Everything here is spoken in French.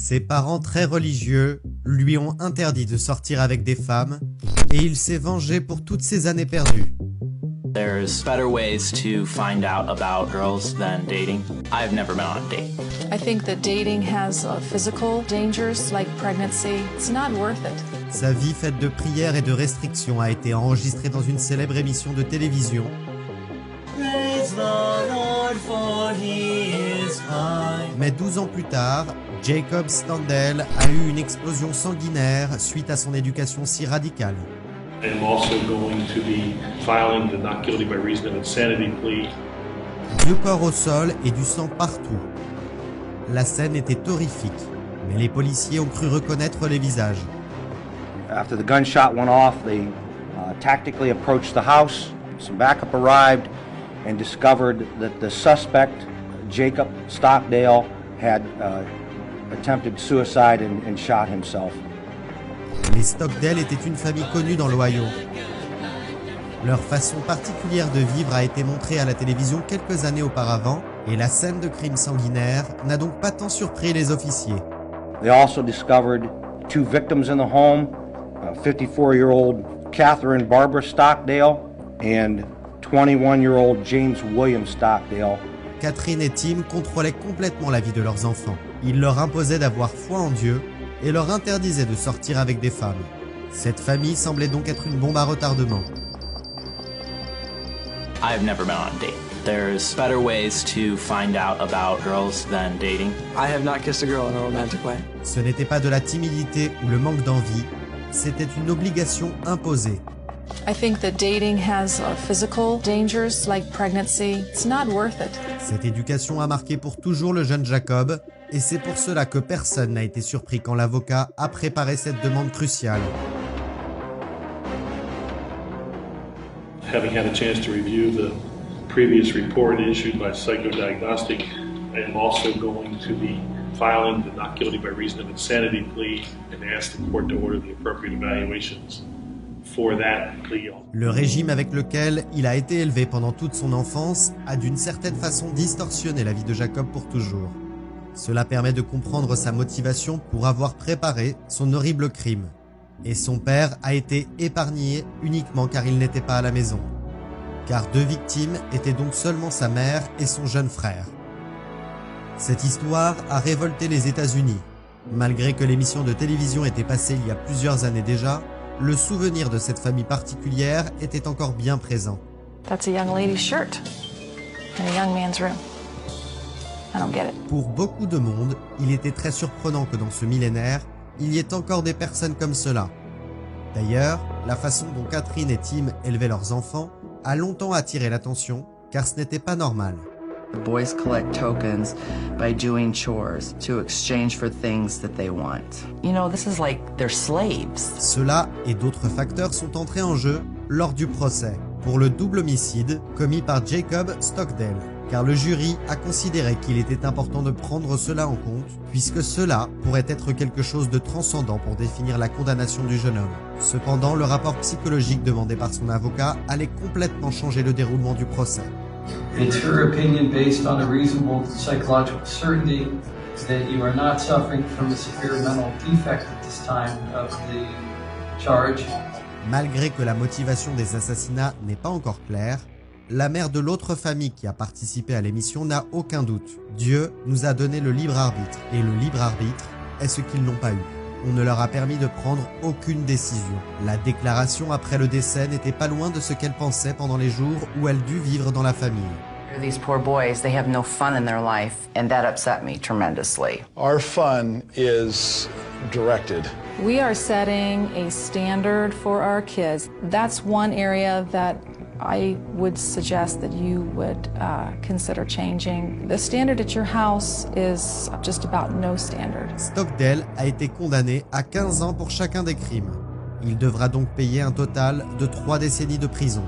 Ses parents très religieux lui ont interdit de sortir avec des femmes et il s'est vengé pour toutes ces années perdues. There's better ways to find out about girls than dating. I've never been on a date. I think that dating has physical dangers like pregnancy. It's not worth it. Sa vie faite de prières et de restrictions a été enregistrée dans une célèbre émission de télévision. Mais 12 ans plus tard, Jacob Standell a eu une explosion sanguinaire suite à son éducation si radicale. I'm also going to be filing the not guilty by reason of insanity plea. 2 corps au sol et du sang partout. La scène était horrifique, mais les policiers ont cru reconnaître les visages. After the gunshot went off, they tactically approached the house. Some backup arrived and discovered that the suspect, Jacob Stockdale, had attempted suicide and shot himself. Les Stockdale étaient une famille connue dans l'Ohio. Leur façon particulière de vivre a été montrée à la télévision quelques années auparavant et la scène de crime sanguinaire n'a donc pas tant surpris les officiers. They also discovered 2 victims in the home, 54-year-old Catherine Barbara Stockdale and 21-year-old James William Stockdale. Catherine et Tim contrôlaient complètement la vie de leurs enfants. Ils leur imposaient d'avoir foi en Dieu et leur interdisaient de sortir avec des femmes. Cette famille semblait donc être une bombe à retardement. I've never been on a date. There's better ways to find out about girls than dating. I have not kissed a girl in a romantic way. Ce n'était pas de la timidité ou le manque d'envie, c'était une obligation imposée. I think that dating has physical dangers like pregnancy. It's not worth it. Cette éducation a marqué pour toujours le jeune Jacob, et c'est pour cela que personne n'a été surpris quand l'avocat a préparé cette demande cruciale. Having had a chance to review the previous report issued by Psychodiagnostic, I am also going to be filing the not guilty by reason of insanity plea and ask the court to order the appropriate evaluations for that plea. Le régime avec lequel il a été élevé pendant toute son enfance a d'une certaine façon distorsionné la vie de Jacob pour toujours. Cela permet de comprendre sa motivation pour avoir préparé son horrible crime. Et son père a été épargné uniquement car il n'était pas à la maison. Car 2 victimes étaient donc seulement sa mère et son jeune frère. Cette histoire a révolté les États-Unis. Malgré que l'émission de télévision était passée il y a plusieurs années déjà, le souvenir de cette famille particulière était encore bien présent. That's a young lady's shirt in a young man's room. I don't get it. Pour beaucoup de monde, il était très surprenant que dans ce millénaire, il y ait encore des personnes comme cela. D'ailleurs, la façon dont Catherine et Tim élevaient leurs enfants a longtemps attiré l'attention, car ce n'était pas normal. The boys collect tokens by doing chores to exchange for things that they want. You know, this is like they're slaves. Cela et d'autres facteurs sont entrés en jeu lors du procès pour le double homicide commis par Jacob Stockdale, car le jury a considéré qu'il était important de prendre cela en compte, puisque cela pourrait être quelque chose de transcendant pour définir la condamnation du jeune homme. Cependant, le rapport psychologique demandé par son avocat allait complètement changer le déroulement du procès. It's her opinion based on a reasonable psychological certainty that you are not suffering from a severe mental defect at this time of the charge. Malgré que la motivation des assassinats n'est pas encore claire, la mère de l'autre famille qui a participé à l'émission n'a aucun doute. Dieu nous a donné le libre arbitre, et le libre arbitre est ce qu'ils n'ont pas eu. On ne leur a permis de prendre aucune décision. La déclaration après le décès n'était pas loin de ce qu'elle pensait pendant les jours où elle dut vivre dans la famille. These poor boys, they have no fun in their life, and that upset me tremendously. Our fun is directed. We are setting a standard for our kids. That's one area that I would suggest that you would consider changing. The standard at your house is just about no standard. Stockdale a été condamné à 15 ans pour chacun des crimes. Il devra donc payer un total de 3 décennies de prison.